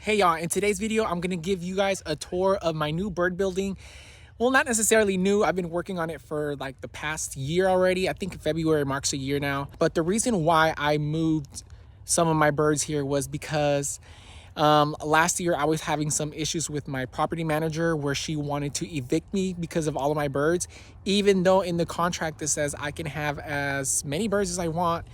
Hey y'all, in today's video, I'm gonna give you guys a tour of my new bird building. Well, not necessarily new. I've been working on it for like the past year already. I think February marks a year now. But the reason why I moved some of my birds here was because last year I was having some issues with my property manager where she wanted to evict me because of all of my birds, even though in the contract it says I can have as many birds as I want.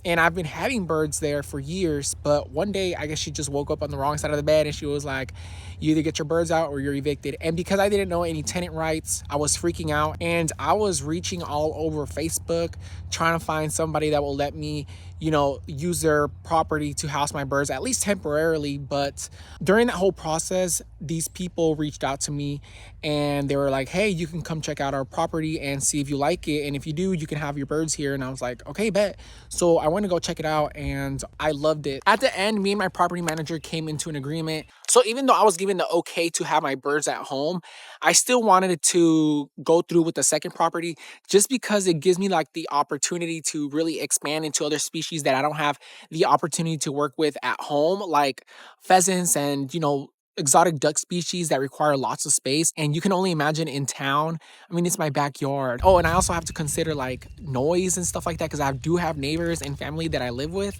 And I've been having birds there for years, but one day I guess she just woke up on the wrong side of the bed and she was like, you either get your birds out or you're evicted. And because I didn't know any tenant rights, I was freaking out and I was reaching all over Facebook trying to find somebody that will let me, you know, use their property to house my birds, at least temporarily. But during that whole process, these people reached out to me and they were like, hey, you can come check out our property and see if you like it. And if you do, you can have your birds here. And I was like, okay, bet. So I went to go check it out and I loved it. At the end, me and my property manager came into an agreement. So even though I was given the okay to have my birds at home, I still wanted to go through with the second property just because it gives me like the opportunity to really expand into other species that I don't have the opportunity to work with at home, like pheasants and, you know, exotic duck species that require lots of space. And you can only imagine in town, I mean, it's my backyard. Oh, and I also have to consider like noise and stuff like that because I do have neighbors and family that I live with.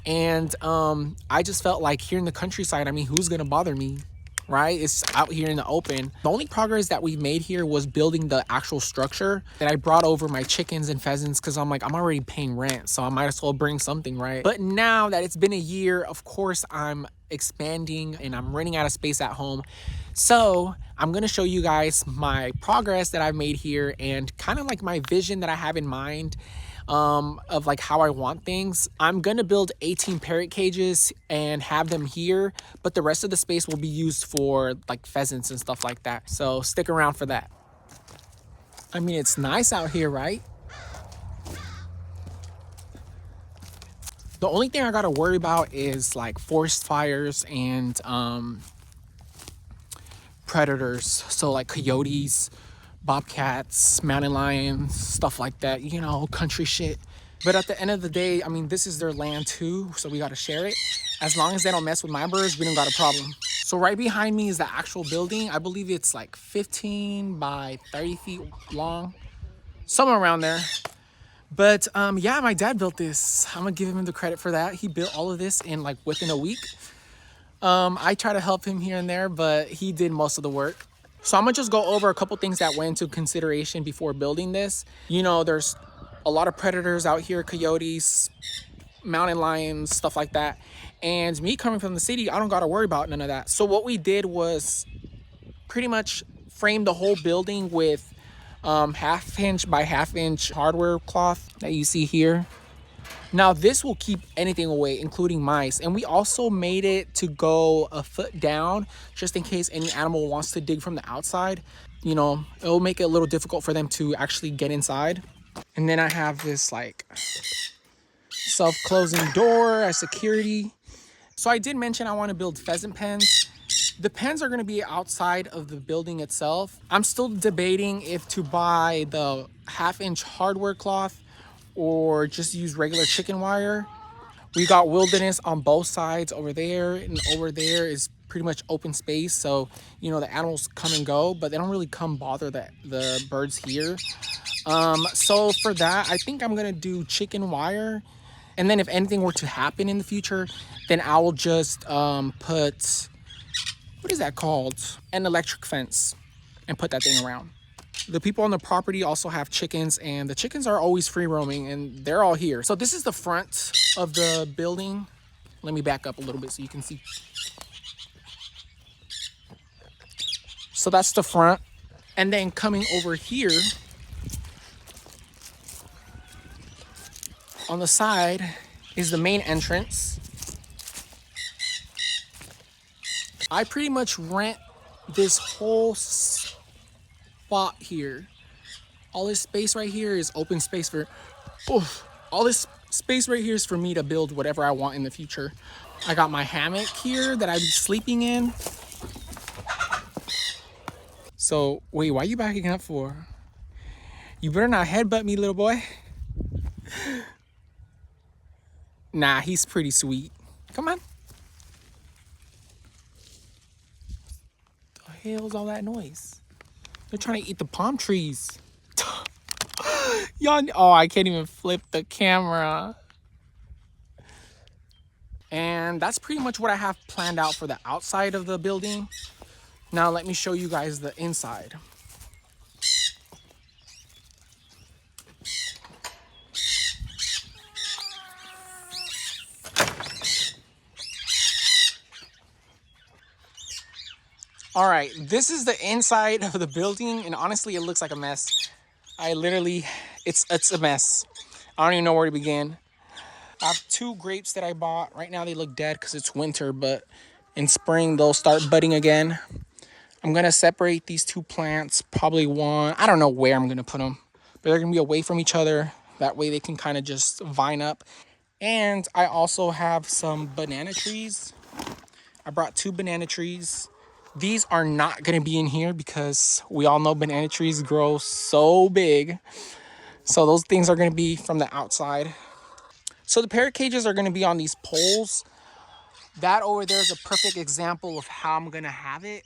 And I just felt like here in the countryside, I mean, who's gonna bother me? Right? It's out here in the open. The only progress that we made here was building the actual structure. And I brought over my chickens and pheasants because I'm like, I'm already paying rent, so I might as well bring something, right? But now that it's been a year, of course, I'm expanding and I'm running out of space at home. So I'm gonna show you guys my progress that I've made here and kind of like my vision that I have in mind of like how I want things. I'm gonna build 18 parrot cages and have them here, but the rest of the space will be used for like pheasants and stuff like that. So stick around for that. I mean, it's nice out here, right? The only thing I gotta worry about is like forest fires and predators. So like coyotes, bobcats, mountain lions, stuff like that, you know, country shit. But at the end of the day, I mean, this is their land too, so we gotta share it. As long as they don't mess with my birds, we don't got a problem. So right behind me is the actual building. I believe it's like 15 by 30 feet long, somewhere around there. But yeah, my dad built this. I'm gonna give him the credit for that. He built all of this in like within a week. I try to help him here and there, but he did most of the work. So I'm gonna just go over a couple things that went into consideration before building this. You know, there's a lot of predators out here, coyotes, mountain lions, stuff like that. And me coming from the city, I don't gotta worry about none of that. So what we did was pretty much frame the whole building with half-inch by half-inch hardware cloth that you see here. Now this will keep anything away, including mice. And we also made it to go a foot down just in case any animal wants to dig from the outside. You know, it'll make it a little difficult for them to actually get inside. And then I have this like self-closing door as security. So I did mention I want to build pheasant pens. The pens are going to be outside of the building itself. I'm still debating if to buy the half-inch hardware cloth or just use regular chicken wire. We got wilderness on both sides over there, and over there is pretty much open space. So, you know, the animals come and go, but they don't really come bother the birds here. So for that, I think I'm gonna do chicken wire. And then if anything were to happen in the future, then I will just put, what is that called? An electric fence and put that thing around. The people on the property also have chickens, and the chickens are always free roaming, and they're all here. So this is the front of the building. Let me back up a little bit so you can see. So that's the front. And then coming over here, on the side is the main entrance. I pretty much rent this whole spot here. All this space right here is open space for, all this space right here is for me to build whatever I want in the future. I got my hammock here that I'd be sleeping in. So wait, why are you backing up for? You better not headbutt me, little boy. Nah, he's pretty sweet. Come on. hell's all that noise? They're trying to eat the palm trees. Y'all, oh, I can't even flip the camera. And that's pretty much what I have planned out for the outside of the building. Now let me show you guys the inside. All right, this is the inside of the building, and honestly, it looks like a mess. It's a mess. I don't even know where to begin. I have 2 grapes that I bought. Right now they look dead because it's winter, but in spring they'll start budding again. I'm gonna separate these 2 plants, probably one. I don't know where I'm gonna put them, but they're gonna be away from each other. That way they can kind of just vine up. And I also have some banana trees. I brought 2 banana trees. These are not gonna be in here because we all know banana trees grow so big. So those things are gonna be from the outside. So the parrot cages are gonna be on these poles. That over there is a perfect example of how I'm gonna have it.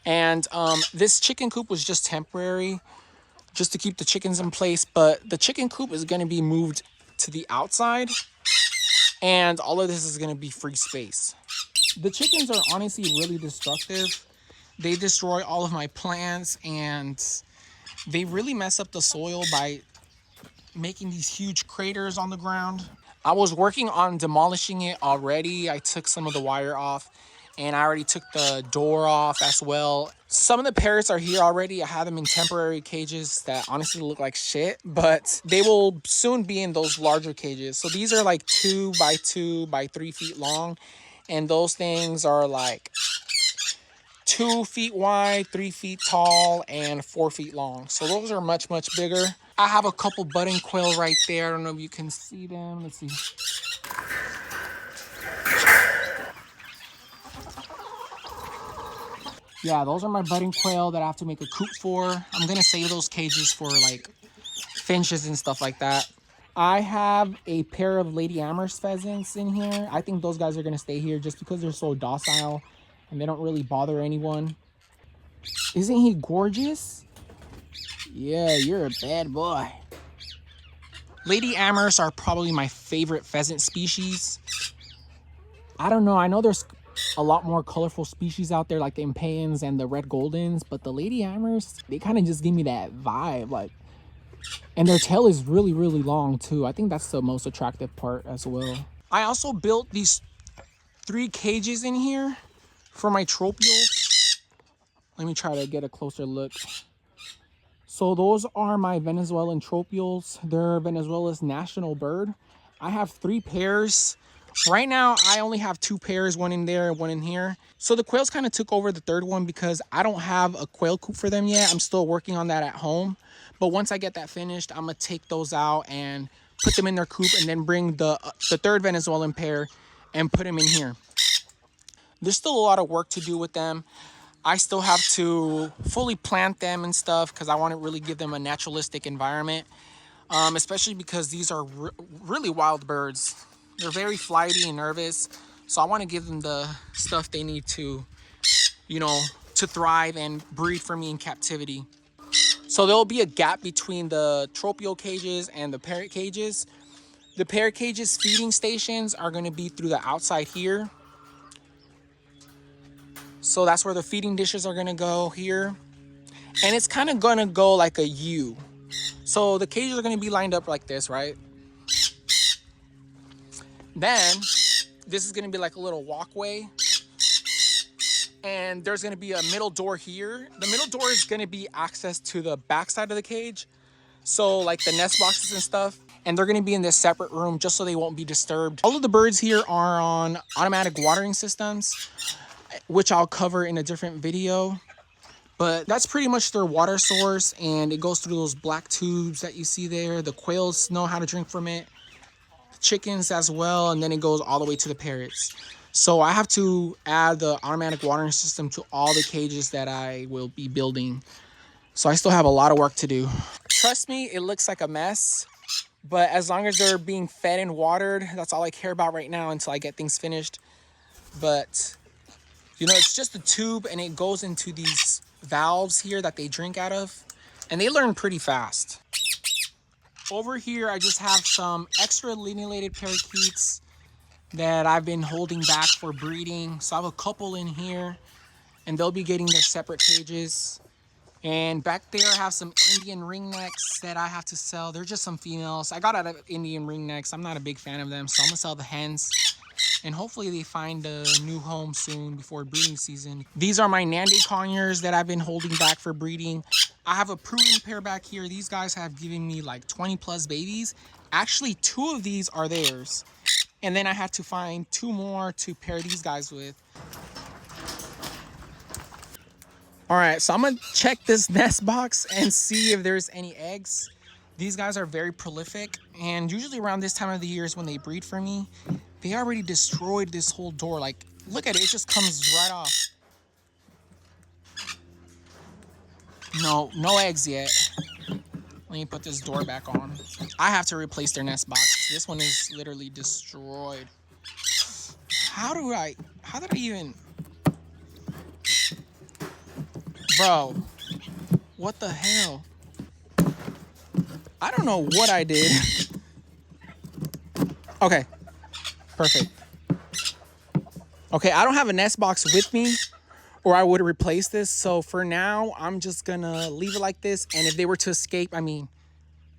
And this chicken coop was just temporary, just to keep the chickens in place. But the chicken coop is gonna be moved to the outside. And all of this is gonna be free space. The chickens are honestly really destructive. They destroy all of my plants and they really mess up the soil by making these huge craters on the ground. I was working on demolishing it already. I took some of the wire off and I already took the door off as well. Some of the parrots are here already. I have them in temporary cages that honestly look like shit, but they will soon be in those larger cages. So these are like 2 by 2 by 3 feet long, and those things are like 2 feet wide, 3 feet tall, and 4 feet long. So those are much, much bigger. I have a couple budding quail right there. I don't know if you can see them. Let's see. Yeah, those are my budding quail that I have to make a coop for. I'm gonna save those cages for like finches and stuff like that. I have a pair of Lady Amherst pheasants in here. I think those guys are gonna stay here just because they're so docile and they don't really bother anyone. Isn't he gorgeous? Yeah, you're a bad boy. Lady Amherst are probably my favorite pheasant species. I don't know, I know there's a lot more colorful species out there like the Impeyans and the red goldens, but the Lady Amherst, they kind of just give me that vibe, like, and their tail is really, really long too. I think that's the most attractive part as well. I also built these 3 cages in here for my tropials. Let me try to get a closer look. So those are my Venezuelan tropials. They're Venezuela's national bird. I have 3 pairs. Right now, I only have 2 pairs, one in there and one in here. So the quails kind of took over the 3rd one because I don't have a quail coop for them yet. I'm still working on that at home. But once I get that finished, I'm gonna take those out and put them in their coop and then bring the 3rd Venezuelan pair and put them in here. There's still a lot of work to do with them. I still have to fully plant them and stuff because I want to really give them a naturalistic environment. Especially because these are really wild birds. They're very flighty and nervous. So I want to give them the stuff they need to, you know, to thrive and breed for me in captivity. So there'll be a gap between the tropial cages and the parrot cages. The parrot cages feeding stations are going to be through the outside here. So that's where the feeding dishes are going to go here. And it's kind of going to go like a U. So the cages are going to be lined up like this, right? Then this is going to be like a little walkway. And there's going to be a middle door here. The middle door is going to be access to the back side of the cage. So like the nest boxes and stuff. And they're going to be in this separate room just so they won't be disturbed. All of the birds here are on automatic watering systems, which I'll cover in a different video. But that's pretty much their water source, and it goes through those black tubes that you see there. The quails know how to drink from it, the chickens as well, and then it goes all the way to the parrots. So I have to add the automatic watering system to all the cages that I will be building. So I still have a lot of work to do. Trust me, it looks like a mess, But as long as they're being fed and watered, that's all I care about right now until I get things finished. But, you know, it's just a tube and it goes into these valves here that they drink out of. And they learn pretty fast. Over here, I just have some extra linealated parakeets that I've been holding back for breeding. So I have a couple in here and they'll be getting their separate cages. And back there I have some Indian ringnecks that I have to sell. They're just some females. I got out of Indian ringnecks. I'm not a big fan of them, so I'm gonna sell the hens. And hopefully they find a new home soon before breeding season. These are my Nande conures that I've been holding back for breeding. I have a proven pair back here. These guys have given me like 20 plus babies. Actually, 2 of these are theirs. And then I had to find 2 more to pair these guys with. All right, so I'm gonna check this nest box and see if there's any eggs. These guys are very prolific, and usually around this time of the year is when they breed for me. They already destroyed this whole door. Like, look at it, it just comes right off. No eggs yet. Let me put this door back on. I have to replace their nest box. This one is literally destroyed. How did I even... Bro, what the hell? I don't know what I did. Okay, perfect. Okay, I don't have a nest box with me or I would replace this. So for now, I'm just gonna leave it like this. And if they were to escape, I mean,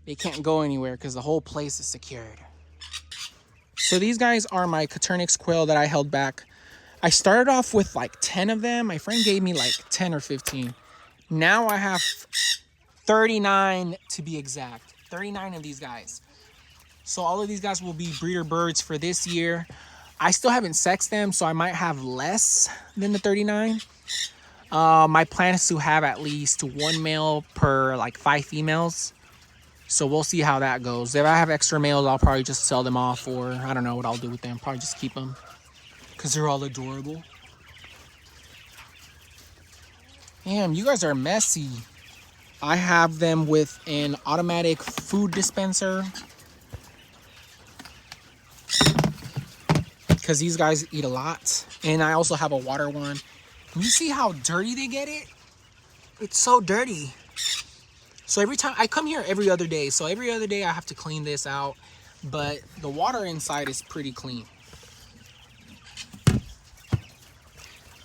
they can't go anywhere because the whole place is secured. So these guys are my Coturnix quail that I held back. I started off with like 10 of them. My friend gave me like 10 or 15. Now I have 39 to be exact. 39 of these guys. So all of these guys will be breeder birds for this year. I still haven't sexed them, so I might have less than the 39. My plan is to have at least 1 male per like 5 females. So we'll see how that goes. If I have extra males, I'll probably just sell them off, or I don't know what I'll do with them. Probably just keep them because they're all adorable. Damn, you guys are messy. I have them with an automatic food dispenser because these guys eat a lot. And I also have a water one. And you see how dirty they get it? It's so dirty. So every time I come here every other day. So every other day I have to clean this out. But the water inside is pretty clean.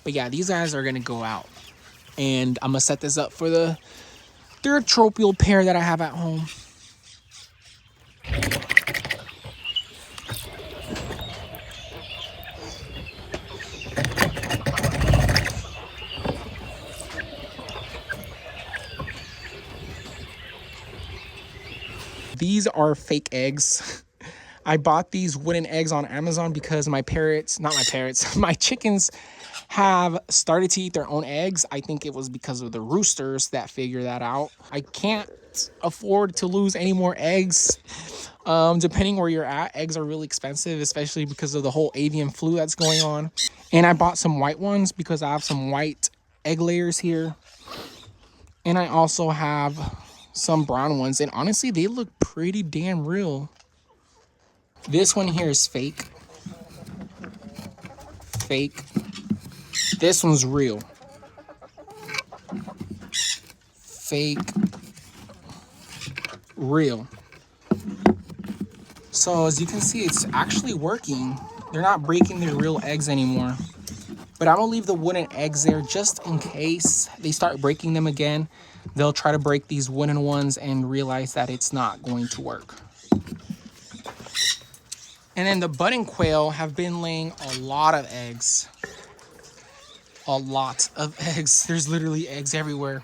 But yeah, these guys are gonna go out. And I'm gonna set this up for the third tropial pair that I have at home. These are fake eggs. I bought these wooden eggs on Amazon because my parrots, not my parrots, my chickens have started to eat their own eggs. I think it was because of the roosters that figured that out. I can't afford to lose any more eggs. Depending where you're at, eggs are really expensive, especially because of the whole avian flu that's going on. And I bought some white ones because I have some white egg layers here. And I also have some brown ones, and honestly they look pretty damn real. This one here is fake. This one's real. Fake. Real. So as you can see, it's actually working. They're not breaking their real eggs anymore. But I'm gonna leave the wooden eggs there just in case they start breaking them again. They'll try to break these wooden ones and realize that it's not going to work. And then the budding quail have been laying a lot of eggs. A lot of eggs. There's literally eggs everywhere.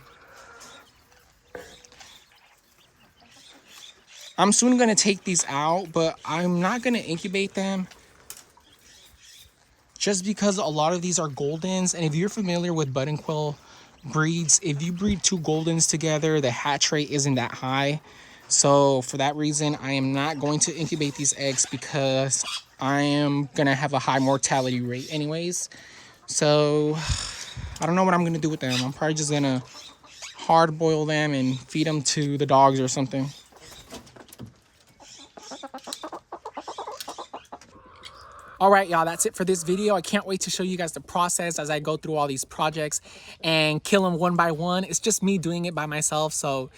I'm soon gonna take these out, but I'm not gonna incubate them. Just because a lot of these are Goldens, and if you're familiar with budding quail breeds, if you breed 2 Goldens together, the hatch rate isn't that high. So for that reason, I am not going to incubate these eggs because I am gonna have a high mortality rate anyways. So I don't know what I'm gonna do with them. I'm probably just gonna hard boil them and feed them to the dogs or something. All right, y'all, that's it for this video. I can't wait to show you guys the process as I go through all these projects and kill them one by one. It's just me doing it by myself, so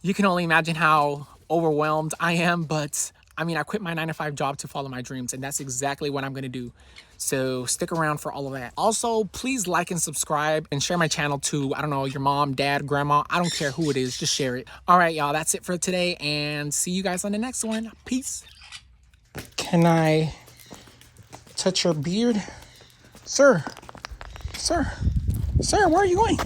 you can only imagine how overwhelmed I am. But I mean, I quit my 9-to-5 job to follow my dreams, and that's exactly what I'm gonna do. So stick around for all of that. Also, please like and subscribe and share my channel to, I don't know, your mom, dad, grandma. I don't care who it is, just share it. All right, y'all, that's it for today, and see you guys on the next one. Peace. Can I touch your beard? Sir, where are you going?